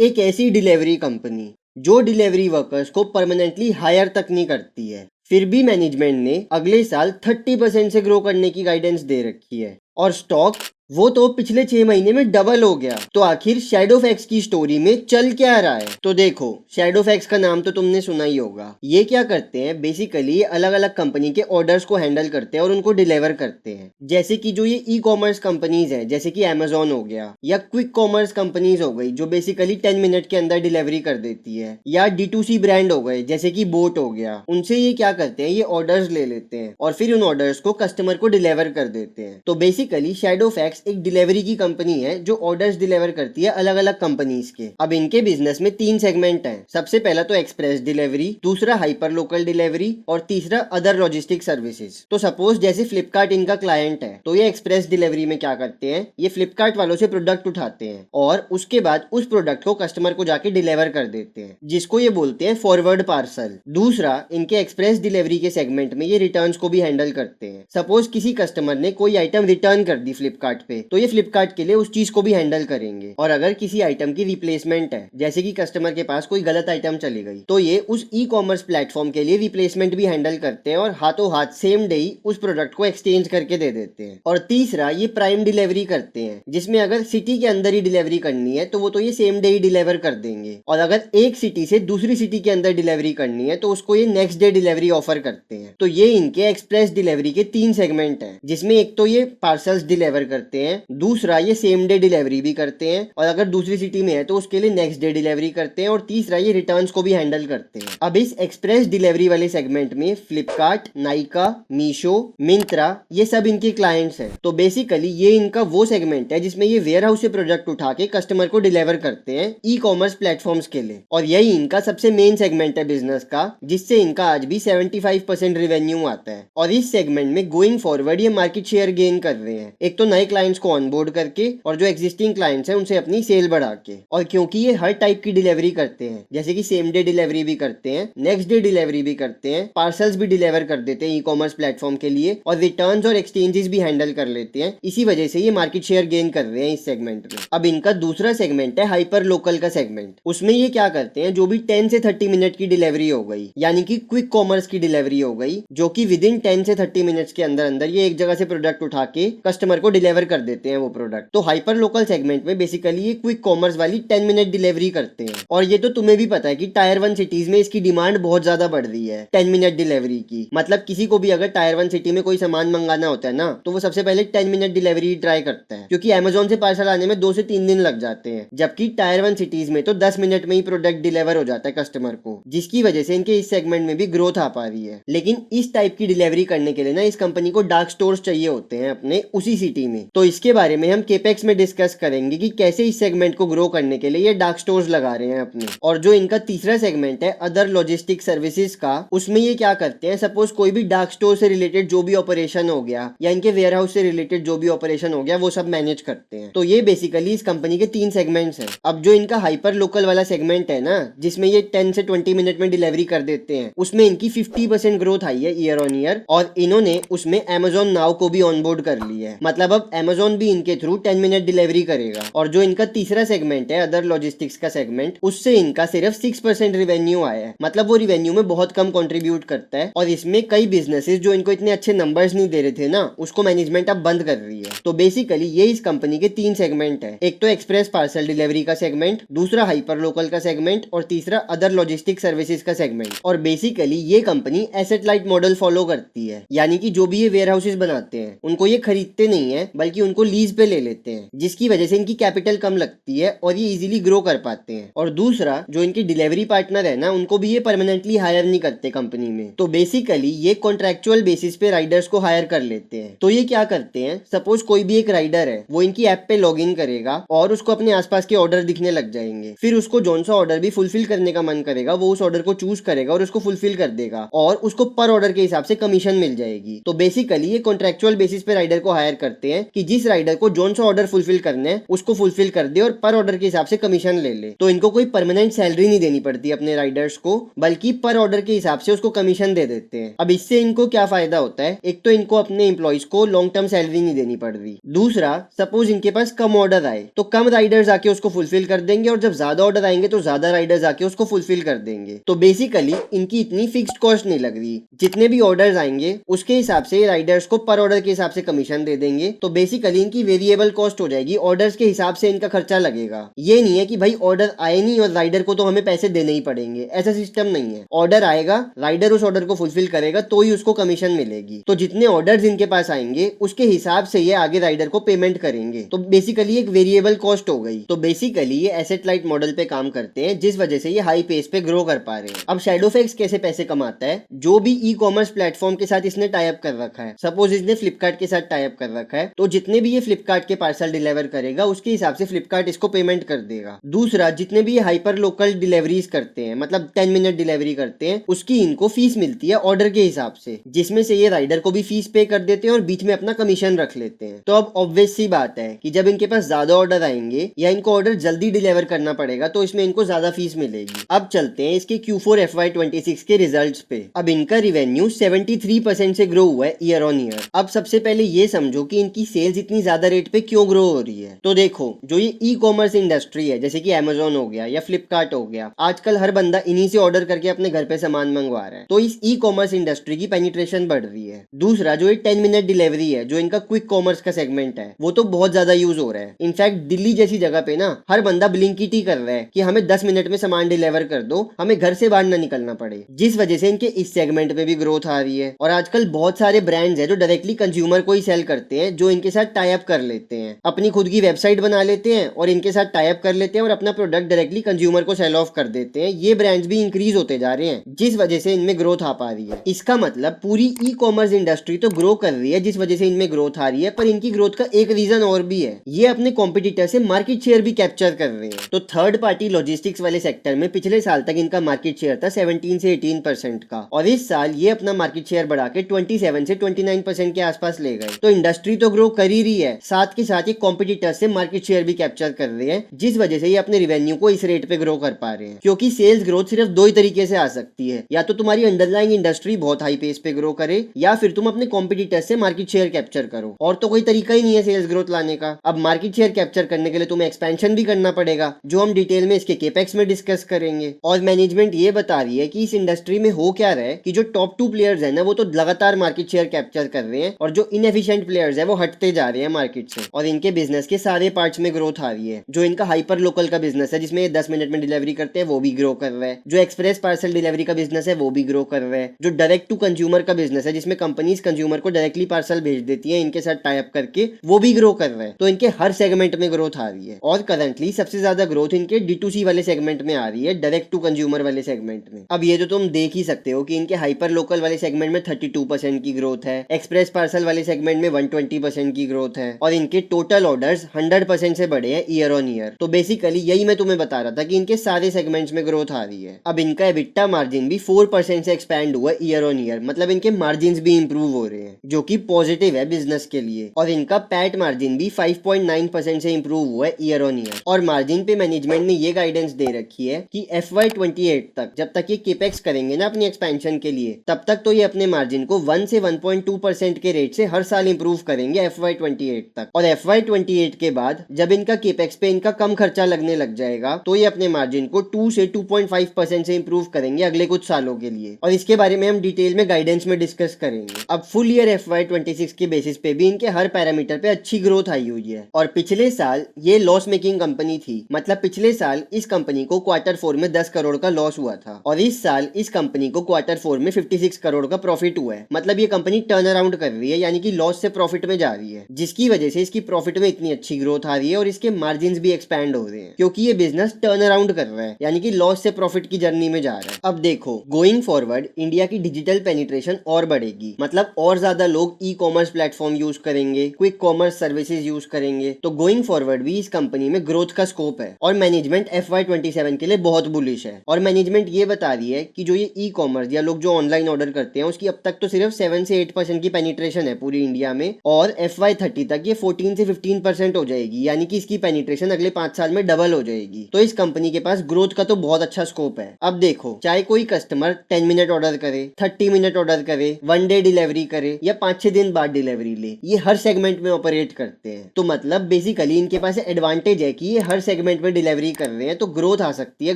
एक ऐसी delivery company जो डिलीवरी वर्कर्स को परमानेंटली हायर तक नहीं करती है, फिर भी मैनेजमेंट ने अगले साल 30% से ग्रो करने की गाइडेंस दे रखी है और स्टॉक वो तो पिछले 6 महीने में डबल हो गया। तो आखिर शैडोफैक्स की स्टोरी में चल क्या रहा है? तो देखो, शैडोफैक्स का नाम तो तुमने सुना ही होगा। ये क्या करते हैं, बेसिकली अलग अलग कंपनी के ऑर्डर्स को हैंडल करते हैं और उनको डिलीवर करते हैं। जैसे कि जो ये ई कॉमर्स कंपनीज है, जैसे कि अमेजोन हो गया, या क्विक कॉमर्स कंपनीज हो गई जो बेसिकली 10 मिनट के अंदर डिलीवरी कर देती है, या D2C ब्रांड हो गए जैसे कि बोट हो गया। उनसे ये क्या करते हैं, ये ऑर्डर्स ले लेते हैं और फिर उन ऑर्डर्स को कस्टमर को डिलीवर कर देते हैं। तो बेसिकली शैडोफैक्स एक डिलीवरी की कंपनी है जो ऑर्डर्स डिलीवर करती है अलग अलग कंपनीज के। अब इनके बिजनेस में 3 सेगमेंट हैं। सबसे पहला तो एक्सप्रेस डिलीवरी, दूसरा हाइपर लोकल डिलीवरी और तीसरा अदर लॉजिस्टिक सर्विसेज। तो सपोज जैसे फ्लिपकार्ट इनका क्लाइंट है, तो ये एक्सप्रेस डिलीवरी में क्या करते हैं, ये फ्लिपकार्ट वालों से प्रोडक्ट उठाते हैं और उसके बाद उस प्रोडक्ट को कस्टमर को जाके डिलीवर कर देते हैं, जिसको ये बोलते हैं फॉरवर्ड पार्सल। दूसरा, इनके एक्सप्रेस डिलीवरी के सेगमेंट में ये रिटर्न्स को भी हैंडल करते हैं। सपोज किसी कस्टमर ने कोई आइटम रिटर्न कर दी फ्लिपकार्ट पे, तो ये फ्लिपकार्ट के लिए उस चीज को भी हैंडल करेंगे। और अगर किसी आइटम की रिप्लेसमेंट है, जैसे कि कस्टमर के पास कोई गलत आइटम चली गई, तो ये उस ई कॉमर्स प्लेटफॉर्म के लिए रिप्लेसमेंट भी हैंडल करते हैं और हाथों हाथ सेम डे ही उस प्रोडक्ट को एक्सचेंज करके दे देते हैं। और तीसरा, ये प्राइम डिलीवरी करते हैं, जिसमें अगर सिटी के अंदर ही डिलीवरी करनी है तो वो तो ये सेम डे ही डिलीवर कर देंगे, और अगर एक सिटी से दूसरी सिटी के अंदर डिलीवरी करनी है तो उसको ये नेक्स्ट डे डिलीवरी ऑफर करते हैं। तो ये इनके एक्सप्रेस डिलीवरी के 3 सेगमेंट हैं, जिसमें एक तो ये पार्सल्स डिलीवर करते हैं, दूसरा ये सेम डे डिलीवरी भी करते हैं, और अगर दूसरी सिटी में है तो उसके लिए नेक्स्ट डे डिलीवरी करते हैं, और तीसरा ये रिटर्न्स को भी हैंडल करते हैं। अब इस एक्सप्रेस डिलीवरी वाले सेगमेंट में फ्लिपकार्ट, नाइका, मीशो, मिंत्रा, ये सब इनके क्लाइंट्स हैं। तो बेसिकली ये इनका वो सेगमेंट है जिसमें ये वेयर हाउस से प्रोडक्ट उठा के कस्टमर को डिलीवर करते हैं ई कॉमर्स प्लेटफॉर्म्स के लिए, और यही इनका सबसे मेन सेगमेंट है बिजनेस का, जिससे इनका आज भी 75% रेवेन्यू आता है। और इस सेगमेंट में गोइंग फॉरवर्ड ये मार्केट शेयर गेन कर रहे हैं, एक तो नए क्लाइंट्स को ऑनबोर्ड करके और जो एग्जिस्टिंग क्लाइंट्स हैं उनसे अपनी सेल बढ़ा के। और क्योंकि ये हर टाइप की डिलीवरी करते हैं, जैसे कि सेम डे डिलीवरी भी करते हैं, नेक्स्ट डे डिलीवरी भी करते हैं, पार्सल्स भी डिलीवर कर देते हैं ई कॉमर्स प्लेटफॉर्म के लिए, और रिटर्न्स और एक्सचेंजेस भी हैंडल कर लेते हैं, इसी वजह से ये मार्केट शेयर गेन कर रहे हैं इस सेगमेंट में। अब इनका दूसरा सेगमेंट है हाइपर लोकल का सेगमेंट। उसमें ये क्या करते हैं, जो भी 10 से 30 मिनट की डिलीवरी हो गई, यानी कि क्विक कॉमर्स की डिलीवरी हो गई, जो कि विद इन 10 से 30 मिनट्स के अंदर अंदर ये एक जगह से प्रोडक्ट उठा के कस्टमर को डिलीवर कर देते हैं वो प्रोडक्ट। तो हाइपर लोकल सेगमेंट में बेसिकली ये क्विक कॉमर्स वाली 10 मिनट डिलीवरी करते हैं, और ये तो तुम्हें भी पता है कि टायर 1 सिटीज में इसकी डिमांड बहुत ज्यादा बढ़ रही है 10 मिनट डिलीवरी की। मतलब किसी को भी अगर टायर 1 सिटी में कोई सामान मंगाना होता है ना, तो वो सबसे पहले 10 मिनट डिलीवरी ट्राई करता है, क्योंकि अमेजोन से पार्सल आने में 2 से 3 दिन लग जाते हैं, जबकि टायर 1 सिटीज में तो 10 मिनट में ही प्रोडक्ट डिलीवर हो जाता है कस्टमर को, जिसकी वजह से इनके इस सेगमेंट में भी ग्रोथ आ पा रही है। लेकिन इस टाइप की डिलीवरी करने के लिए ना इस कंपनी को डार्क स्टोर्स चाहिए होते हैं अपने उसी सिटी में। तो इसके बारे में हम केपेक्स में डिस्कस करेंगे कि कैसे इस सेगमेंट को ग्रो करने के लिए ये डार्क स्टोर्स लगा रहे हैं अपने। और जो इनका तीसरा सेगमेंट है अदर लॉजिस्टिक सर्विसेज का, उसमें ये क्या करते हैं, सपोज कोई भी डार्क स्टोर से रिलेटेड जो भी ऑपरेशन हो गया या इनके वेयर हाउस से रिलेटेड जो भी ऑपरेशन हो गया, वो सब मैनेज करते हैं। तो ये बेसिकली इस कंपनी के 3 सेगमेंट्स हैं। अब जो इनका हाइपर लोकल वाला सेगमेंट है ना, जिसमें ये 10 से 20 मिनट में डिलीवरी कर देते हैं, उसमें इनकी 50% ग्रोथ आई है ईयर ऑन ईयर, और इन्होंने उसमें अमेजोन नाउ को भी ऑनबोर्ड कर लिया है। मतलब अब अमेजोन भी इनके थ्रू 10 मिनट डिलीवरी करेगा। और जो इनका तीसरा सेगमेंट है अदर लॉजिस्टिक्स का सेगमेंट, उससे इनका सिर्फ 6% रेवेन्यू आया है। मतलब वो रेवेन्यू में बहुत कम कंट्रीब्यूट करता है, और इसमें कई बिजनेसेस जो इनको इतने अच्छे नंबर्स नहीं दे रहे थे ना, उसको मैनेजमेंट अब बंद कर रही है। तो बेसिकली ये इस कंपनी के 3 सेगमेंट है, एक तो एक्सप्रेस पार्सल डिलीवरी का सेगमेंट, दूसरा हाइपर लोकल का सेगमेंट, और तीसरा अदर लॉजिस्टिक सर्विसेज का सेगमेंट। और बेसिकली ये company asset light model follow करती है, यानी कि जो भी ये वेयर हाउसेज बनाते हैं उनको ये खरीदते नहीं है, बल्कि उनको लीज पे ले लेते हैं, जिसकी वजह से इनकी कैपिटल कम लगती है और ये इजीली ग्रो कर पाते हैं। और दूसरा, जो इनके डिलीवरी पार्टनर है ना, उनको भी ये परमानेंटली हायर नहीं करते कंपनी में। तो बेसिकली ये कॉन्ट्रेक्चुअल बेसिस पे राइडर्स को हायर कर लेते हैं। तो ये क्या करते हैं, सपोज कोई भी एक राइडर है, वो इनकी ऐप पे लॉग इन करेगा और उसको अपने आसपास के ऑर्डर दिखने लग जाएंगे। फिर उसको जौन सा ऑर्डर भी फुलफिल करने का मन करेगा, वो उस ऑर्डर को चूज करेगा और उसको फुलफिल कर देगा, और उसको पर ऑर्डर के हिसाब से कमीशन मिल जाएगी। तो बेसिकली ये कॉन्ट्रेक्चुअल बेसिस पे राइडर को हायर करते हैं कि जिस राइडर को जोन सा ऑर्डर फुलफिल करना है उसको फुलफिल कर दे और पर ऑर्डर के हिसाब से कमीशन ले ले। तो इनको कोई परमानेंट सैलरी नहीं देनी पड़ती अपने राइडर्स को, बल्कि पर ऑर्डर के हिसाब से उसको कमीशन दे देते हैं। अब इससे इनको क्या फायदा होता है, एक तो इनको अपने एम्प्लॉइज को लॉन्ग टर्म सैलरी नहीं देनी पड़ रही, दूसरा सपोज इनके पास कम ऑर्डर आए तो कम राइडर्स आके उसको फुलफिल कर देंगे, और जब ज्यादा ऑर्डर आएंगे तो ज्यादा राइडर्स आके उसको फुलफिल कर देंगे। तो बेसिकली इनकी इतनी फिक्स्ड कॉस्ट नहीं लग रही, जितने भी ऑर्डर्स आएंगे उसके हिसाब से राइडर्स को पर ऑर्डर के हिसाब से कमीशन दे देंगे। तो बेसिकली इनकी वेरिएबल कॉस्ट हो जाएगी, ऑर्डर्स के हिसाब से इनका खर्चा लगेगा। ये नहीं है कि भाई ऑर्डर आए नहीं और राइडर को तो हमें पैसे देने ही पड़ेंगे, ऐसा सिस्टम नहीं है। ऑर्डर आएगा, राइडर उस ऑर्डर को फुलफिल करेगा तो ही उसको कमीशन मिलेगी। तो जितने ऑर्डर्स इनके पास आएंगे उसके हिसाब से ये आगे राइडर को पेमेंट करेंगे। तो बेसिकली एक वेरिएबल कॉस्ट हो गई। तो बेसिकली ये एसेट लाइट मॉडल पे काम करते हैं, जिस वजह से ये हाई पेस पे ग्रो कर पा रहे हैं। अब शैडोफैक्स कैसे पैसे कमाता है, जो भी ई कॉमर्स प्लेटफॉर्म के साथ इसने टाई अप कर रखा है, सपोज इसने फ्लिपकार्ट के साथ टाई अप कर रखा है, तो जितने भी ये फ्लिपकार्ट के पार्सल डिलीवर करेगा उसके हिसाब से फ्लिपकार्ट इसको पेमेंट कर देगा। दूसरा, जितने भी ये हाइपर लोकल डिलीवरीज करते हैं, मतलब 10 मिनट डिलीवरी करते हैं, उसकी इनको फीस मिलती है ऑर्डर के हिसाब से, जिसमें से ये राइडर को भी फीस पे कर देते हैं और बीच में अपना कमीशन रख लेते हैं। तो अब ऑब्वियस सी बात है कि जब इनके पास ज्यादा ऑर्डर आएंगे या इनको ऑर्डर जल्दी डिलीवर करना पड़ेगा तो इसमें इनको ज्यादा फीस मिलेगी। अब चलते हैं इसके Q4 FY26 के रिजल्ट्स पे। अब इनका रिवेन्यू 73% से ग्रो हुआ है ईयर ऑन ईयर। अब सबसे पहले ये समझो कि इनकी सेल्स इतनी ज्यादा रेट पे क्यों ग्रो हो रही है। तो देखो, जो ये ई कॉमर्स इंडस्ट्री है, जैसे कि Amazon हो गया या फ्लिपकार्ट हो गया, आजकल हर बंदा इन्हीं से ऑर्डर करके अपने घर पे सामान मंगवा रहा है। तो इस ई कॉमर्स इंडस्ट्री की पेनिट्रेशन बढ़ रही है। दूसरा, जो ये 10 मिनट डिलीवरी है, जो इनका क्विक कॉमर्स का सेगमेंट है, वो तो बहुत ज्यादा यूज हो रहा है। इनफैक्ट दिल्ली जैसी जगह पे ना हर बंदा ब्लिंकिट ही कर रहा है कि हमें 10 मिनट में सामान डिलीवर कर दो, हमें घर से बाहर ना निकलना पड़े, जिस वजह से इनके इस सेगमेंट में भी ग्रोथ आ रही है। और आजकल बहुत सारे ब्रांड्स हैं जो डायरेक्टली कंज्यूमर को ही सेल करते हैं, जो इनके साथ टाई अप कर लेते हैं, अपनी खुद की वेबसाइट बना लेते हैं और इनके साथ टाई अप कर लेते हैं और अपना प्रोडक्ट डायरेक्टली कंज्यूमर को सेल ऑफ कर देते हैं। ये ब्रांड्स भी इंक्रीज होते जा रहे हैं, जिस वजह से इनमें ग्रोथ आ पा रही है। इसका मतलब पूरी ई कॉमर्स इंडस्ट्री तो ग्रो कर रही है, जिस वजह से इनमें ग्रोथ आ रही है, पर इनकी ग्रोथ का एक रीजन और भी है, ये अपने कॉम्पिटिटर से मार्केट शेयर भी कैप्चर कर रहे हैं। तो थर्ड पार्टी लॉजिस्टिक्स वाले सेक्टर में पिछले साल तक इनका मार्केट शेयर था 17 से 18% का, और इस साल ये अपना मार्केट शेयर बढ़ा के 27 से 29% के आसपास ले गए। तो इंडस्ट्री तो ग्रो कर ही रही है, साथ के साथ ये कॉम्पिटिटर से मार्केट शेयर भी कैप्चर कर रहे हैं, जिस वजह से ये अपने रेवेन्यू को इस रेट पे ग्रो कर पा रहे हैं। क्योंकि सेल्स ग्रोथ सिर्फ दो ही तरीके से आ सकती है, या तो तुम्हारी अंडरलाइंग इंडस्ट्री बहुत हाई पेस पे ग्रो करे, या फिर तुम अपने कॉम्पिटिटर से मार्केट शेयर कैप्चर करो। और तो कोई तरीका ही नहीं है सेल्स ग्रोथ लाने का। अब मार्केट शेयर कैप्चर करने के लिए तुम्हें एक्सपेंशन भी करना पड़ेगा, जो हम डिटेल में इसके केपेक्स में डिस्कस करेंगे। और मैनेजमेंट ये बता रही है कि इस इंडस्ट्री में हो क्या रहा है कि जो टॉप 2 प्लेयर्स है ना, वो तो लगातार मार्केट शेयर कैप्चर कर रहे हैं, और जो इनएफिशिएंट प्लेयर्स है वो हटते जा रहे हैं मार्केट से, और इनके बिजनेस के सारे पार्ट्स में ग्रोथ आ रही है। जो इनका हाइपर लोकल का बिजनेस है, जिसमें 10 मिनट में डिलीवरी करते हैं, वो भी ग्रो कर रहा है। जो एक्सप्रेस पार्सल डिलीवरी का बिजनेस है, वो भी ग्रो कर रहा है। जो डायरेक्ट टू कंज्यूमर का बिजनेस है, जिसमें कंपनीज कंज्यूमर को डायरेक्टली पार्सल भेज देती है इनके साथ टाई अप करके, वो भी ग्रो कर रहा है। तो इनके हर सेगमेंट में ग्रोथ आ रही है, और करंटली सबसे ज्यादा ग्रोथ इनके D2C वाले सेगमेंट में आ रही है, डायरेक्ट टू कंज्यूमर वाले सेगमेंट में। अब ये तो तुम देख ही सकते हो कि इनके हाइपर लोकल वाले सेगमेंट में 32% की ग्रोथ है, एक्सप्रेस पार्सल वाले सेगमेंट में 120% की ग्रोथ है, और इनके टोटल ऑर्डर्स 100% से बढ़े हैं ईयर ऑन ईयर। तो बेसिकली यही मैं तुम्हें बता रहा था कि इनके सारे सेगमेंट्स में ग्रोथ आ रही है। अब इनका एबिटा मार्जिन भी 4% से एक्सपैंड हुआ ईयर ऑन ईयर, मतलब इनके मार्जिन भी इंप्रूव हो रहे हैं, जो कि पॉजिटिव है बिजनेस के लिए। और इनका पैट मार्जिन भी 5.9% से इंप्रूव हुआ है ईयर ऑन ईयर। और मार्जिन पे मैनेजमेंट ने ये गाइडेंस दे रखी है कि FY28 तक, जब तक ये केपेक्स करेंगे ना अपनी एक्सपेंशन के लिए, तब तक तो ये अपने मार्जिन को 1 से 1.2% के रेट से हर साल इंप्रूव करेंगे FY28 तक। और FY28 के बाद जब इनका केपेक्स पे इनका कम खर्चा लगने लग जाएगा, तो ये अपने मार्जिन को 2 से 2.5% से इंप्रूव करेंगे अगले कुछ सालों के लिए। और इसके बारे में हम डिटेल में गाइडेंस में डिस्कस करेंगे। अब फुल ईयर FY26 के बेसिस पे भी इनके हर पैरामीटर पे अच्छी ग्रोथ आई हुई है। और पिछले साल ये लॉस मेकिंग कंपनी थी, मतलब पिछले साल इस कंपनी को Q4 में 10 करोड़ का लॉस हुआ था, और इस साल इस कंपनी को Q4 में 56 करोड़ का प्रॉफिट हुआ है। मतलब ये कंपनी टर्न अराउंड कर रही है, यानी कि लॉस से प्रॉफिट में जा रही है, जिसकी वजह से इसकी प्रॉफिट में इतनी अच्छी ग्रोथ आ रही है और इसके मार्जिन भी एक्सपैंड हो रहे हैं, क्योंकि ये बिजनेस टर्न अराउंड कर रहा है, यानी कि लॉस से प्रॉफिट की जर्नी में जा रहा है। अब देखो, गोइंग फॉरवर्ड इंडिया की डिजिटल पेनिट्रेशन और बढ़ेगी, मतलब और ज्यादा लोग ई कॉमर्स प्लेटफॉर्म यूज करेंगे, क्विक कॉमर्स सर्विसेज यूज करेंगे। तो गोइंग फॉरवर्ड भी इस कंपनी में ग्रोथ का स्कोप है, और मैनेजमेंट FY27 के लिए बहुत बुलिश है। और मैनेजमेंट ये बता रही है कि जो ये ई कॉमर्स या लोग जो ऑनलाइन ऑर्डर करते हैं, उसकी अब तक तो सिर्फ 7 से 8% की पेनिट्रेशन है पूरी इंडिया में, और 2030 तक ये 14 से 15% हो जाएगी, यानी कि इसकी पेनिट्रेशन अगले 5 साल में डबल हो जाएगी। तो इस कंपनी के पास ग्रोथ का तो बहुत अच्छा स्कोप है। अब देखो, चाहे कोई कस्टमर 10 मिनट ऑर्डर करे, 30 मिनट ऑर्डर करे, 1 डे डिलीवरी करे या 5-6 दिन बाद डिलीवरी ले, ये हर सेगमेंट में ऑपरेट करते हैं। तो मतलब बेसिकली इनके पास एडवांटेज है कि ये हर सेगमेंट में डिलीवरी कर रहे हैं, तो ग्रोथ आ सकती है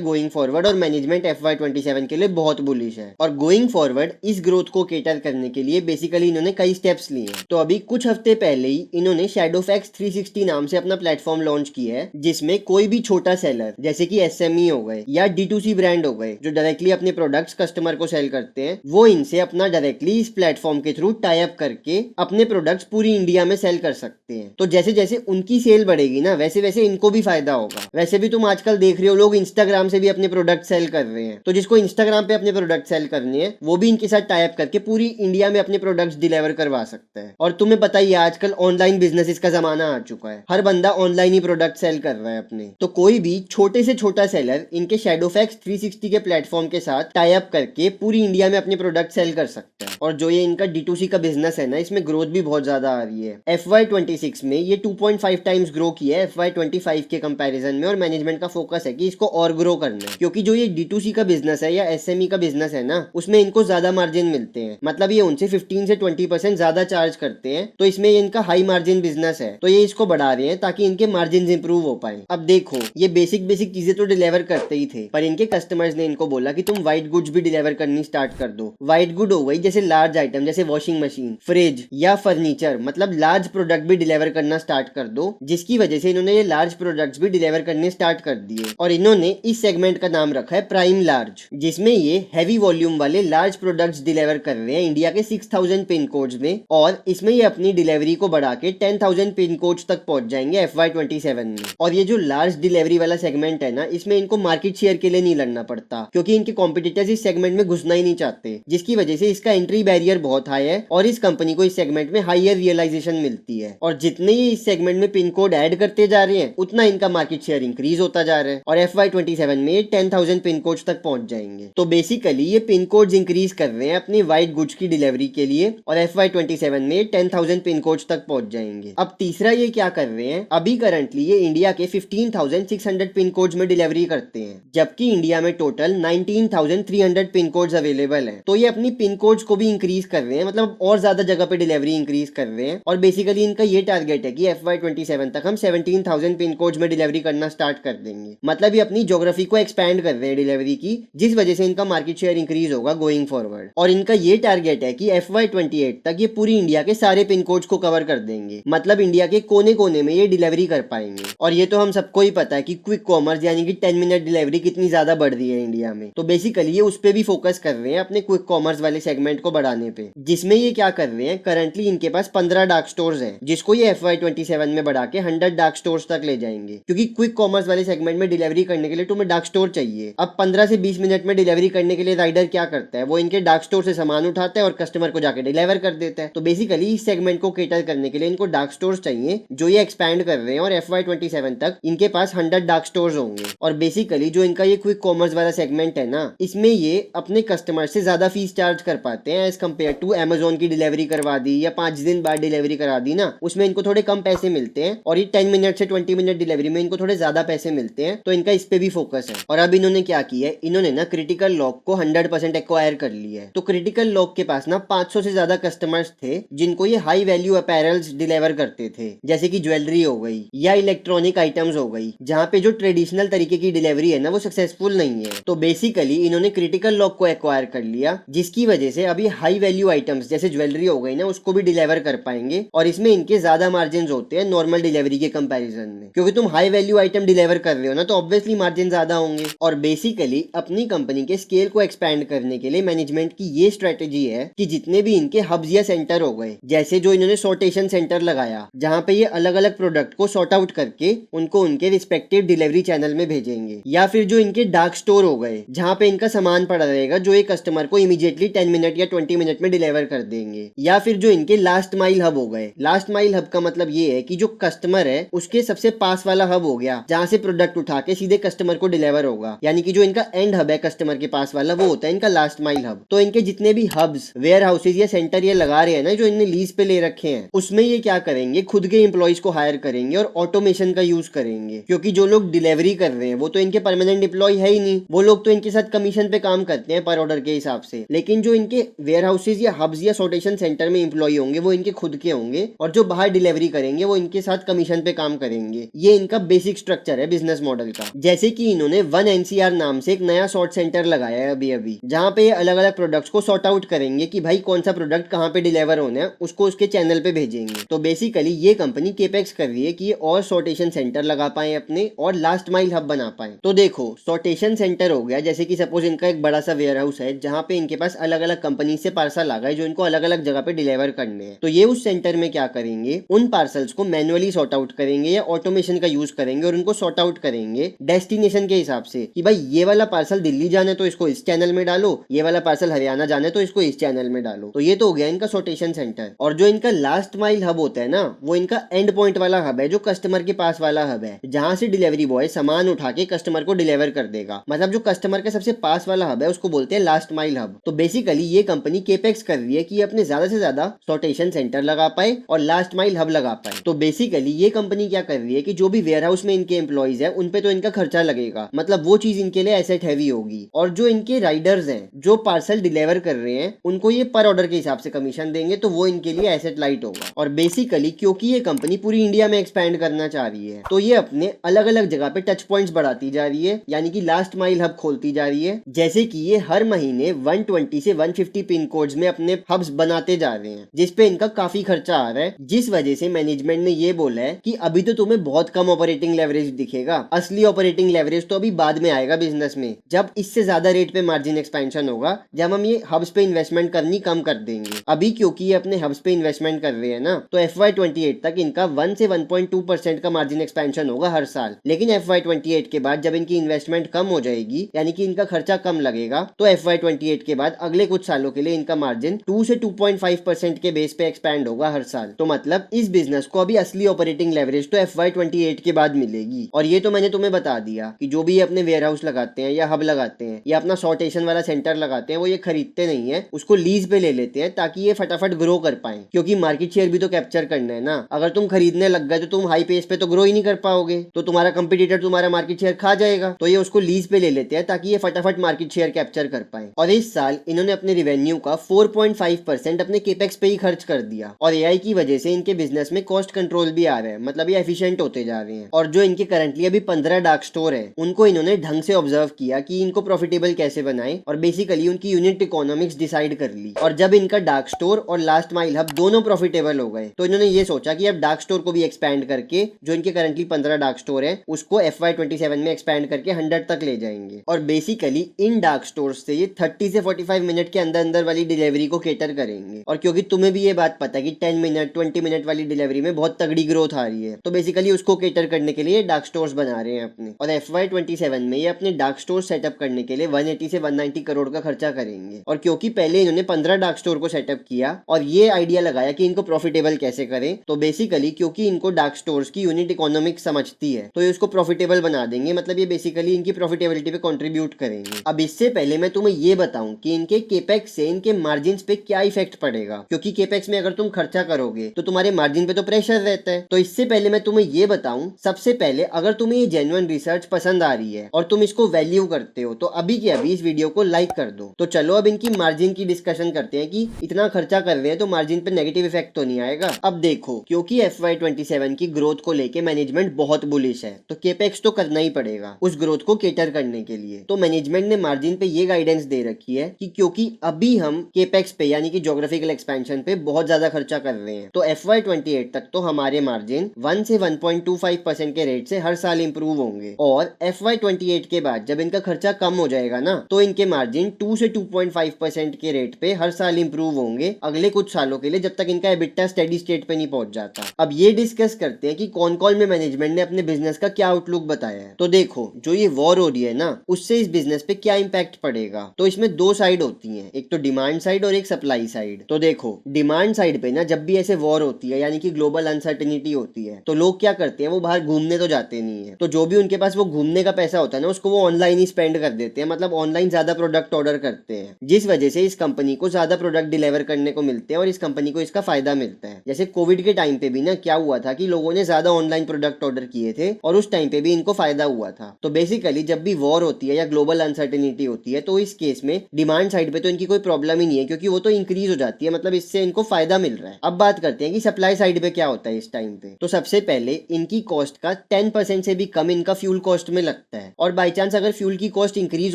गोइंग फॉरवर्ड। और मैनेजमेंट FY27 के लिए बहुत बुलिश है। और गोइंग फॉरवर्ड इस ग्रोथ को केटर करने के लिए बेसिकली इन्होंने कई स्टेप्स लिए हैं। तो अभी कुछ हफ्ते पहले ही इन्होंने Shadowfax 360 नाम से अपना प्लेटफॉर्म लॉन्च किया है, जिसमें कोई भी छोटा सेलर जैसे कि SME हो गए या D2C ब्रांड हो गए जो डायरेक्टली अपने प्रोडक्ट्स कस्टमर को सेल करते हैं, वो इनसे अपना डायरेक्टली इस प्लेटफॉर्म के थ्रू टाई अप करके अपने प्रोडक्ट्स पूरी इंडिया में सेल कर सकते हैं। तो जैसे जैसे उनकी सेल बढ़ेगी ना, वैसे वैसे इनको भी फायदा होगा। वैसे भी तुम आजकल देख रहे हो लोग इंस्टाग्राम से भी अपने प्रोडक्ट सेल कर रहे हैं। तो जिसको इंस्टाग्राम पे अपने प्रोडक्ट सेल करने हैं, वो भी इनके साथ टाई अप करके पूरी इंडिया में अपने प्रोडक्ट्स डिलीवर करवा सकता है। और तुम्हें पता ही है आजकल ऑनलाइन बिजनेस का जमाना आ चुका है, हर बंदा ऑनलाइन ही प्रोडक्ट सेल कर रहा है अपने। तो कोई भी छोटे से छोटा सेलर इनके Shadowfax 360 के प्लेटफॉर्म के साथ टाई अप करके पूरी इंडिया में अपने प्रोडक्ट सेल कर सकता है। और जो ये इनका D2C का बिजनेस है ना, इसमें ग्रोथ भी बहुत ज्यादा आ रही है। FY26 में ये 2.5 टाइम्स ग्रो किया है FY25 के कंपैरिजन में। और मैनेजमेंट का फोकस है कि इसको और ग्रो करना है, क्योंकि जो ये D2C का बिजनेस है या SME का बिजनेस है ना, उसमें इनको ज्यादा मार्जिन मिलते हैं। मतलब ये उनसे 15 से 20% ज्यादा चार्ज करते हैं। तो इसमें ये इनका हाई मार्जिन बिजनेस है, तो ये इसको बढ़ा रहे हैं ताकि इनके मार्जिन इंप्रूव हो पाए। अब देखो, ये बेसिक चीजें तो डिलीवर करते ही थे, पर इनके कस्टमर्स ने इनको बोला कि तुम व्हाइट गुड्स भी डिलीवर करनी स्टार्ट कर दो। व्हाइट गुड हो गई जैसे लार्ज आइटम जैसे वॉशिंग मशीन, फ्रिज या फर्नीचर, मतलब लार्ज प्रोडक्ट भी डिलीवर करना स्टार्ट कर दो, जिसकी वजह से इन्होंने ये लार्ज प्रोडक्ट्स भी डिलीवर करने स्टार्ट कर दिए। और इन्होंने इस सेगमेंट का नाम रखा है प्राइम लार्ज, जिसमें ये हैवी वॉल्यूम वाले लार्ज प्रोडक्ट्स डिलीवर कर रहे हैं इंडिया के 6000 पिन कोड्स में। और इसमें ये अपनी डिलीवरी को बढ़ा के 10,000 पिन कोड्स तक पहुंच जाएंगे FY27 में। और ये जो लार्ज डिलीवरी वाला सेगमेंट है ना, इसमें इनको मार्केट शेयर के लिए नहीं लड़ना पड़ता, क्योंकि इनके कॉम्पिटिटर्स इस सेगमेंट में घुसना ही नहीं चाहते, जिसकी वजह से इसका एंट्री बैरियर बहुत हाई है और इस कंपनी को इस सेगमेंट में हाईयर रियलाइजेशन मिलती है। और जितने ही इस सेगमेंट में पिन कोड ऐड करते जा रहे हैं, उतना इनका मार्केट शेयर इंक्रीज होता जा रहा है। और FY27 में 10,000 पिन कोड्स तक पहुंच जाएंगे। तो बेसिकली ये पिन कोड्स इंक्रीज कर रहे हैं अपनी व्हाइट गुड्स की डिलीवरी के लिए, और FY27 में 10,000 पिन कोड्स तक पहुंच जाएंगे। अब तीसरा ये क्या कर रहे हैं, अभी करंटली ये इंडिया के 15,600 पिन कोड्स में डिलीवरी करते हैं, जबकि इंडिया में टोटल 19,300 पिन कोड्स अवेलेबल हैं। तो ये अपनी पिन कोड्स को भी इंक्रीज कर रहे हैं, मतलब और ज्यादा जगह पे डिलीवरी इंक्रीज कर रहे हैं। और बेसिकली इनका ये टारगेट है कि FY27 तक हम 17,000 पिन कोड्स में डिलीवरी करना स्टार्ट कर देंगे। मतलब ये अपनी ज्योग्राफी को एक्सपैंड कर रहे हैं डिलीवरी की, जिस वजह से इनका मार्केट शेयर इंक्रीज होगा गोइंग फॉरवर्ड। और इनका ये टारगेट है कि FY28 तक ये पूरी इंडिया के सारे पिन कोड्स को कवर कर देंगे, मतलब इंडिया के कोने कोने में ये डिलीवरी कर पाएंगे। और ये तो हम सबको ही पता है कि क्विक कॉमर्स यानी कि 10 मिनट डिलीवरी कितनी ज्यादा बढ़ रही है इंडिया में। तो बेसिकली ये उस पे भी फोकस कर रहे हैं अपने क्विक कॉमर्स वाले सेगमेंट को बढ़ाने पे, जिसमें ये क्या कर रहे हैं, करंटली इनके पास 15 डार्क स्टोर्स हैं, जिसको ये FY27 में बढ़ा के 100 डार्क स्टोर्स तक ले जाएंगे। क्योंकि क्विक कॉमर्स वाले सेगमेंट में डिलीवरी करने के लिए तुम्हें डार्क स्टोर चाहिए। अब 15 से 20 मिनट में डिलीवरी करने के लिए राइडर क्या करता है, वो इनके डार्क स्टोर से सामान उठाता है और कस्टमर को जाके डिलीवर कर देता है। तो बेसिकली इस सेगमेंट को केटर करने के लिए इनको डार्क स्टोर्स चाहिए, जो ये एक्सपैंड कर रहे हैं। और FY27 तक इनके पास 100 डार्क स्टोर्स होंगे। और बेसिकली जो इनका ये क्विक कॉमर्स वाला सेगमेंट है ना, इसमें ये अपने कस्टमर से ज्यादा फीस चार्ज कर पाते हैं एज कम्पेयर टू Amazon की डिलीवरी करवा दी या 5 दिन बाद डिलीवरी करा दी ना, उसमें इनको थोड़े कम पैसे मिलते हैं। और ये 10 मिनट से 20 मिनट डिलीवरी में इनको थोड़े ज्यादा पैसे मिलते हैं। तो इनका इस पे भी फोकस है। और अब इन्होंने क्या किया है, इन्होंने ना क्रिटिकल लॉक को 100% एक्वायर कर लिया है। तो क्रिटिकल लॉक के पास ना 500 से ज्यादा कस्टमर्स थे, जिनको ये हाई वैल्यू अपैरल्स डिलीवर करते थे, जैसे कि ज्वेलरी हो गई या इलेक्ट्रॉनिक आइटम्स हो गई, जहाँ पे जो ट्रेडिशनल तरीके की डिलीवरी है ना, वो सक्सेसफुल नहीं है। तो बेसिकली इन्होंने क्रिटिकल लॉक को एक्वायर कर लिया, जिसकी वजह से अभी हाई वैल्यू आइटम्स जैसे ज्वेलरी हो गई ना, उसको भी डिलीवर कर पाएंगे। और इसमें इनके ज्यादा मार्जिन होते हैं नॉर्मल डिलीवरी के कंपैरिजन में, क्योंकि तुम हाई वैल्यू आइटम डिलीवर कर रहे हो ना, तो ऑब्वियसली मार्जिन ज्यादा होंगे। और बेसिकली अपनी कंपनी के स्केल को एक्सपैंड करने के लिए मैनेजमेंट की ये स्ट्रेटेजी है कि जितने भी इनके हब्स या सेंटर हो गए, जैसे जो इन्होंने सॉर्टेशन सेंटर लगाया, जहाँ पे ये अलग अलग प्रोडक्ट को सॉर्ट आउट करके उनको उनके रिस्पेक्टिव डिलीवरी चैनल में भेजेंगे, या फिर जो इनके डार्क स्टोर हो गए, जहाँ पे इनका सामान पड़ा रहेगा, जो एक कस्टमर को इमीडिएटली 10 मिनट या 20 मिनट में डिलीवर कर देंगे, या फिर जो इनके लास्ट माइल हब हो गए। लास्ट माइल हब का मतलब ये है कि जो कस्टमर है उसके सबसे पास वाला हब हो गया, जहाँ से प्रोडक्ट उठा के सीधे कस्टमर को डिलीवर होगा, यानी कि जो इनका एंड हब है कस्टमर के पास वाला, वो होता है इनका लास्ट माइल हब। तो इनके जितने भी हब्स, वेयर हाउसेज या सेंटर ये लगा रहे हैं ना, जो इन्हें लीज पे ले रखे हैं, उसमें ये क्या करेंगे, खुद के एम्प्लॉइज को हायर करेंगे और ऑटोमेशन का यूज करेंगे, क्योंकि जो लोग डिलीवरी कर रहे हैं वो तो इनके परमानेंट एम्प्लॉय है ही नहीं, वो लोग तो इनके साथ कमीशन पे काम करते हैं पर ऑर्डर के हिसाब से। लेकिन जो इनके वेयर हाउसेज या हब्स या sortation सेंटर में एम्प्लॉय होंगे वो इनके खुद के होंगे, और जो बाहर डिलीवरी करेंगे वो इनके साथ कमीशन पे काम करेंगे। ये इनका बेसिक स्ट्रक्चर है बिजनेस मॉडल का। जैसे कि इन्होंने वन एनसीआर नाम से एक नया सॉर्ट सेंटर लगाया है अभी अभी, जहां पे ये अलग अलग प्रोडक्ट्स को सॉर्ट आउट करेंगे कि भाई कौन सा प्रोडक्ट कहाँ पे डिलीवर होना है, उसको उसके चैनल पे भेजेंगे। तो बेसिकली ये कंपनी केपेक्स कर रही है कि ये और sortation सेंटर लगा पाए अपने और लास्ट माइल हब बना पाए। तो देखो sortation सेंटर हो गया, जैसे कि सपोज इनका एक बड़ा सा वेयर हाउस है जहां पे इनके पास अलग अलग कंपनी से पार्सल आ गए जो इनको अलग अलग जगह पे डिलीवर करने हैं। तो ये उस सेंटर में क्या करेंगे, उन पार्सल्स को मैनुअली सॉर्ट आउट करेंगे या ऑटोमेशन का यूज करेंगे और उनको सॉर्ट आउट करेंगे डेस्टिनेशन के हिसाब से कि भाई ये वाला पार्सल दिल्ली जाना है तो इसको इस चैनल में डालो, ये वाला पार्सल हरियाणा जाना है तो इसको इस चैनल में डालो। तो ये तो हो गया इनका sortation सेंटर। और जो इनका लास्ट माइल हब होता है ना, वो इनका एंड पॉइंट वाला हब है, जो कस्टमर के पास वाला हब है, जहां से डिलीवरी बॉय सामान उठा के कस्टमर को डिलीवर कर देगा। मतलब जो कस्टमर के सबसे पास वाला हब है उसको बोलते हैं लास्ट माइल हब। तो बेसिकली ये कंपनी केपेक्स कर रही है कि अपने ज्यादा से ज्यादा sortation सेंटर लगा पाए और लास्ट माइल हब लगा पाए। तो बेसिकली ये कंपनी क्या कर रही है कि जो भी वेयर हाउस में इनके एम्प्लॉइज है उन पे तो इनका खर्चा लगेगा, मतलब वो चीज इनके लिए एसेट हैवी होगी। और जो इनके राइडर्स हैं जो पार्सल डिलीवर कर रहे हैं उनको ये पर ऑर्डर के हिसाब से कमीशन देंगे, तो वो इनके लिए एसेट लाइट होगा। और बेसिकली क्योंकि ये कंपनी पूरी इंडिया में एक्सपैंड करना चाह रही है तो ये अपने अलग अलग जगह पे टच पॉइंट्स बढ़ाती जा रही है, यानी कि लास्ट माइल हब खोलती जा रही है। जैसे कि ये हर महीने 120 से 150 पिन कोड्स में अपने हब्स बनाते जा रहे हैं, जिसपे इनका काफी खर्चा आ रहा है, जिस वजह से मैनेजमेंट ने ये बोला है कि अभी तो तुम्हें बहुत कम ऑपरेटिंग लेवरेज दिखेगा, असली ऑपरेटिंग लेवरेज तो अभी बाद में आएगा बिजनेस में, जब इससे ज्यादा रेट पे मार्जिन एक्सपेंशन होगा, जब हम ये हब्स पे इन्वेस्टमेंट करनी कम कर देंगे। अभी क्योंकि ये अपने हब्स पे इन्वेस्टमेंट कर रहे हैं ना, तो FY28 तक इनका 1 से 1.2% का मार्जिन एक्सपेंशन होगा हर साल। लेकिन FY28 के बाद जब इनकी इन्वेस्टमेंट कम हो जाएगी, यानी कि इनका खर्चा कम लगेगा, तो FY28 के बाद अगले कुछ सालों के लिए इनका मार्जिन 2 से 2.5% के बेस पे एक्सपैंड होगा हर साल। तो मतलब इस बिजनेस को अभी असली ऑपरेटिंग लेवरेज तो FY28 के बाद मिलेगी। और ये तो मैंने तुम्हें बता दिया कि जो भी अपने वेयर हाउस लगाते हैं या हब लगाते हैं या अपना sortation वाला सेंटर लगाते हैं, वो ये खरीदते नहीं है, उसको लीज पे ले लेते हैं ताकि ये फटाफट ग्रो कर पाए, क्योंकि मार्केट शेयर भी तो कैप्चर करना है ना। अगर तुम खरीदने लग गए तो तुम हाई पेस पे तो ग्रो ही नहीं कर पाओगे, तो तुम्हारा कंपटीटर तुम्हारा मार्केट शेयर खा जाएगा। तो ये उसको लीज पे ले लेते हैं ताकि ये फटाफट मार्केट शेयर कैप्चर कर पाए। और इस साल इन्होंने अपने रेवेन्यू का 4.5% अपने केपेक्स पे ही खर्च कर दिया, और एआई की वजह से इनके बिजनेस में कॉस्ट कंट्रोल भी आ रहा है, मतलब ये एफिशिएंट होते जा रहे हैं। और जो इनके करंटली अभी 15 डार्क स्टोर है, उनको इन्होंने ढंग से ऑब्जर्व किया कि इनको प्रॉफिटेबल कैसे बनाए, और बेसिकली उनकी यूनिट इकोनॉमिक्स डिसाइड कर ली। और जब इनका डार्क स्टोर और लास्ट माइल हब दोनों प्रॉफिटेबल हो गए, तो इन्होंने ये सोचा कि अब डार्क स्टोर को भी एक्सपैंड करके, जो इनके करंटली 15 डार्क स्टोर है, उसको FY27 में एक्सपैंड करके 100 तक ले जाएंगे। और बेसिकली इन डार्क स्टोर से ये 30 से 45 मिनट के अंदर अंदर वाली डिलीवरी को केटर करेंगे। और क्योंकि तुम्हें भी ये बात पता है कि 10 मिनट 20 मिनट वाली डिलीवरी में बहुत तगड़ी ग्रोथ आ रही है, तो बेसिकली उसको केटर करने के लिए डार्क स्टोर्स बना रहे हैं अपने। और FY27 में ये अपने डार्क स्टोर सेटअप करने के लिए 180 से 190 करोड़ का खर्चा करेंगे। और क्योंकि पहले इन्होंने 15 डार्क स्टोर को सेटअप किया और ये आइडिया लगाया कि इनको प्रॉफिटेबल कैसे करें, तो बेसिकली क्योंकि इनको डार्क स्टोर्स की यूनिट इकोनॉमिक्स समझती है, तो ये उसको प्रॉफिटेबल बना देंगे, मतलब ये बेसिकली इनकी प्रॉफिटेबिलिटी पे कंट्रीब्यूट करेंगे। अब इससे पहले मैं तुम्हें ये बताऊं कि इनके केपेक्स से इनके मार्जिन पे क्या इफेक्ट पड़ेगा, क्योंकि केपेक्स में अगर तुम खर्चा करोगे तो तुम्हारे मार्जिन पे तो प्रेशर रहता है। तो इससे पहले मैं तुम्हें ये बताऊं, सबसे पहले अगर तुम्हें ये जेन्युइन रिसर्च पसंद आ रही है और तुम इसको वैल्यू करते हो, तो अभी के अभी इस वीडियो को लाइक कर दो। तो चलो अब इनकी मार्जिन की डिस्कशन करते हैं कि इतना खर्चा कर रहे हैं तो मार्जिन पे नेगेटिव इफेक्ट तो नहीं आएगा। अब देखो, क्योंकि FY27 की ग्रोथ को लेके मैनेजमेंट बहुत बुलिश है, तो केपेक्स तो करना ही पड़ेगा उस ग्रोथ को केटर करने के लिए। तो मैनेजमेंट ने मार्जिन पे ये गाइडेंस दे रखी है कि क्योंकि अभी हम केपेक्स पे यानी कि ज्योग्राफिकल एक्सपेंशन पे बहुत ज्यादा खर्चा कर रहे हैं, तो FY28 तक तो हमारे मार्जिन 1 से 1.25% के रेट से हर साल इंप्रूव होंगे। और FY28 के बाद जब इनका खर्चा कम हो जाएगा ना, तो इनके मार्जिन 2 से 2.5% के रेट पे हर साल इंप्रूव होंगे अगले कुछ सालों के लिए, जब तक इनका एबिटा स्टेडी स्टेट पे नहीं पहुंच जाता। अब ये डिस्कस करते हैं कि कौन कॉल में मैनेजमेंट ने अपने बिजनेस का क्या आउटलुक बताया है। तो देखो, जो ये वॉर हो रही है ना, उससे इस बिजनेस पे क्या इंपैक्ट पड़ेगा। तो इसमें दो साइड होती हैं, एक तो डिमांड साइड और एक सप्लाई साइड। तो देखो, डिमांड साइड पे ना जब भी ऐसे वॉर होती है यानी कि ग्लोबल अनसर्टेनिटी होती है, तो लोग क्या करते हैं, वो बाहर घूमने तो जाते नहीं है, तो जो भी उनके पास वो घूमने का पैसा होता है ना, उसको वो ऑनलाइन ही स्पेंड कर देते हैं, मतलब ऑनलाइन ज्यादा प्रोडक्ट ऑर्डर करते हैं, जिस वजह से इस कंपनी को ज्यादा प्रोडक्ट डिलीवर करने को मिलते हैं और इस कंपनी को इसका फायदा मिलता है। मिलता है। जैसे कोविड के टाइम पे भी ना क्या हुआ था कि लोगों ने ज्यादा ऑनलाइन प्रोडक्ट ऑर्डर किए थे और उस टाइम पे भी इनको फायदा हुआ था। तो बेसिकली जब भी वॉर होती है या ग्लोबल अनसर्टेनिटी होती है तो इस केस में डिमांड साइड पे तो इनकी कोई प्रॉब्लम ही नहीं है, क्योंकि वो तो इंक्रीज हो जाती है, मतलब इससे इनको फायदा मिल रहा है। अब बात करते हैं कि सप्लाई साइड पे क्या होता है इस टाइम पे। तो सबसे पहले इनकी कॉस्ट का 10% से भी कम इनका फ्यूल कॉस्ट में लगता है, और बाई चांस अगर फ्यूल की कॉस्ट इंक्रीज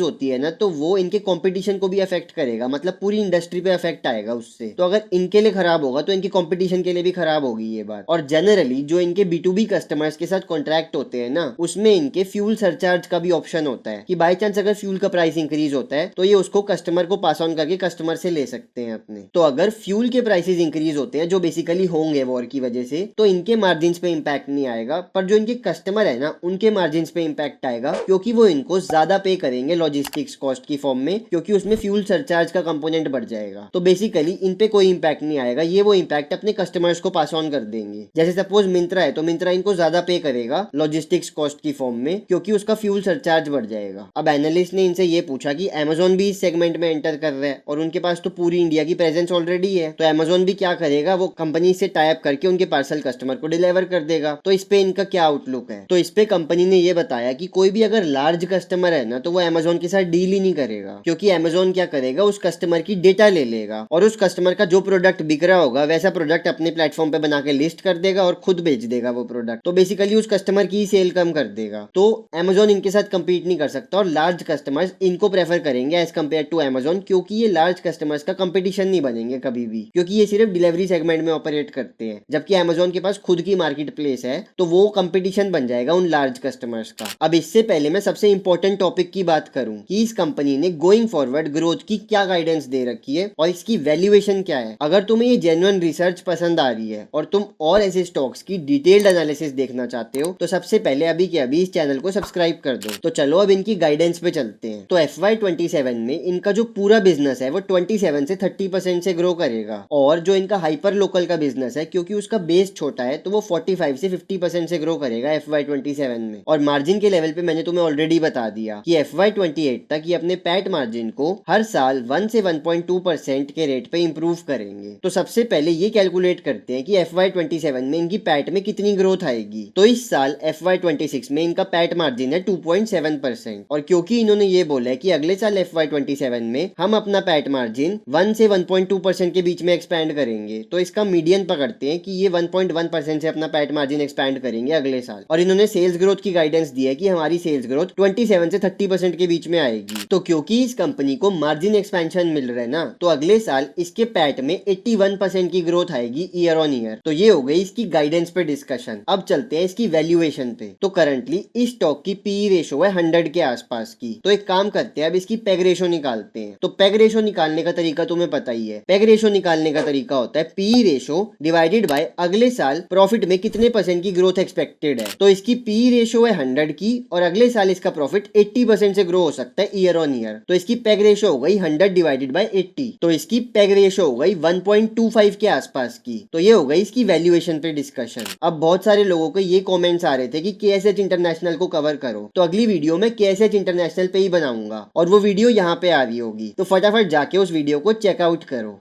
होती है ना तो वो इनके कॉम्पिटिशन को भी अफेक्ट करेगा, मतलब पूरी इंडस्ट्री पे अफेक्ट आएगा उससे। तो अगर इनके लिए खराब होगा तो इनके कॉम्पिटिशन के लिए भी खराब होगी ये बात। और जनरली जो इनके B2B कस्टमर्स के साथ कॉन्ट्रैक्ट होते हैं ना उसमें इनके फ्यूल सरचार्ज का भी ऑप्शन होता है कि बाई चांस अगर फ्यूल का प्राइस इंक्रीज होता है तो ये उसको कस्टमर को पास ऑन करके कस्टमर से ले सकते हैं अपने। तो अगर फ्यूल के प्राइसेस इंक्रीज होते हैं जो बेसिकली होंगे वॉर की वजह से, तो इनके मार्जिन पे इंपैक्ट नहीं आएगा, पर जो इनके कस्टमर है ना उनके मार्जिन पे इंपैक्ट आएगा, क्योंकि वो इनको ज्यादा पे करेंगे लॉजिस्टिक्स कॉस्ट की फॉर्म में, क्योंकि उसमें फ्यूल सरचार्ज का कंपोनेंट बढ़ जाएगा। तो बेसिकली इन पे कोई इंपैक्ट नहीं आएगा, ये वो इंपैक्ट अपने कस्टमर्स को पास ऑन कर देंगे। जैसे सपोज मिंत्रा है तो मिंत्रा इनको ज्यादा पे करेगा लॉजिस्टिक्स कॉस्ट की फॉर्म में, क्योंकि उसका फ्यूल सरचार्ज बढ़ जाएगा। अब एनालिस्ट ने इनसे ये पूछा कि अमेजोन भी इस सेगमेंट में एंटर कर रहा है और उनके पास तो पूरी इंडिया की प्रेजेंस ऑलरेडी है, तो अमेजोन भी क्या करेगा, वो कंपनी से टाई अप करके उनके पार्सल कस्टमर को डिलीवर कर देगा। तो इस पे इनका क्या आउटलुक है? तो इस पे कंपनी ने ये बताया कि कोई भी अगर लार्ज कस्टमर है ना तो वो अमेजोन के साथ डील ही नहीं करेगा, क्योंकि अमेजोन क्या करेगा, उस कस्टमर की डेटा ले लेगा और उस कस्टमर का जो प्रोडक्ट बिक रहा होगा वैसा प्रोडक्ट अपने प्लेटफॉर्म पे बना के लिस्ट कर देगा और खुद बेच देगा वो प्रोडक्ट। तो बेसिकली उस कस्टमर की सेल कम कर देगा। तो अमेजोन इनके साथ कंपीट नहीं कर सकता और लार्ज कस्टमर्स इनको प्रेफर करेंगे एज कम्पेयर टू अमेजोन, क्योंकि ये लार्ज कस्टमर्स का कंपटीशन नहीं बनेंगे कभी भी, क्योंकि ये सिर्फ डिलीवरी सेगमेंट में ऑपरेट करते हैं, जबकि अमेजोन के पास खुद की मार्केट प्लेस है, तो वो कंपटीशन बन जाएगा उन लार्ज कस्टमर्स का। अब इससे पहले मैं सबसे इंपॉर्टेंट टॉपिक की बात करूं कि इस कंपनी ने गोइंग फॉरवर्ड ग्रोथ की क्या गाइडेंस दे रखी है और इसकी वैल्यूएशन क्या है। अगर तुम्हें ये जेन्युइन रिसर्च पसंद आ रही है और तुम और ऐसे स्टॉक्स की डिटेल्ड एनालिसिस देखना चाहते हो तो सबसे पहले अभी के अभी इस चैनल को सब्सक्राइब कर दो। तो चलो अब इनकी गाइडेंस पे चलते हैं। तो FY27 में इनका जो पूरा बिजनेस है वो 27 से 30% से ग्रो करेगा, और जो इनका हाइपर लोकल का बिजनेस है क्योंकि उसका बेस छोटा है तो वो 45 से 50% से ग्रो करेगा FY27 में। और मार्जिन के लेवल पे मैंने तुम्हें ऑलरेडी बता दिया कि FY28 तक ये अपने पैट मार्जिन को हर साल 1 से 1.2% के रेट पे इंप्रूव करेंगे। तो सबसे पहले ये कैलकुलेट करते हैं कि FY27 में इनकी पैट में कितनी ग्रोथ आएगी। तो इस साल FY26 में इनका पैट मार्जिन है 2.7%, और क्योंकि इन्होंने ये बोला है कि अगले साल FY27 में हम अपना पैट मार्जिन 1 से 1.2% के बीच में एक्सपैंड करेंगे, तो इसका मीडियन पकड़ते हैं कि ये 1.1% से अपना पैट मार्जिन एक्सपैंड करेंगे अगले साल। और इन्होंने सेल्स ग्रोथ की गाइडेंस दी है कि हमारी सेल्स ग्रोथ 27 से 30% के बीच में आएगी। तो क्योंकि इस कंपनी को मार्जिन एक्सपेंशन मिल रहा है ना, तो अगले साल इसके पैट में 81% की ग्रोथ आएगी ईयर ऑन ईयर। तो ये हो गई इसकी गाइडेंस पे डिस्कशन। अब चलते हैं इसकी वैल्यूएशन पे। तो करंटली इस स्टॉक की पी रेशो है 100 के आसपास की। तो एक काम करते हैं, अब इसकी पेग रेशो निकालते हैं। तो पेग रेशो निकालने का तरीका तुम्हें पता ही है। पेग रेशो निकालने का तरीका होता है पी रेशो डिवाइडेड बाय अगले साल प्रॉफिट में कितने % की ग्रोथ एक्सपेक्टेड है। तो इसकी पी रेशो है 100 की और अगले साल इसका प्रॉफिट 80% से ग्रो हो सकता है ईयर ऑन ईयर। तो इसकी पेग रेशो हो गई 100 डिवाइडेड बाय 80। तो इसकी पेग रेशो हो गई 1.25 के आसपास की। तो ये हो गई इसकी वैल्यूएशन पे डिस्कशन। अब बहुत सारे लोगों के ये कमेंट्स आ रहे थे कि KSH इंटरनेशनल को कवर करो, तो अगली वीडियो में KSH इंटरनेशनल पे ही बनाऊंगा और वो वीडियो यहाँ पे आ रही होगी, तो फटाफट जाके उस वीडियो को चेकआउट करो।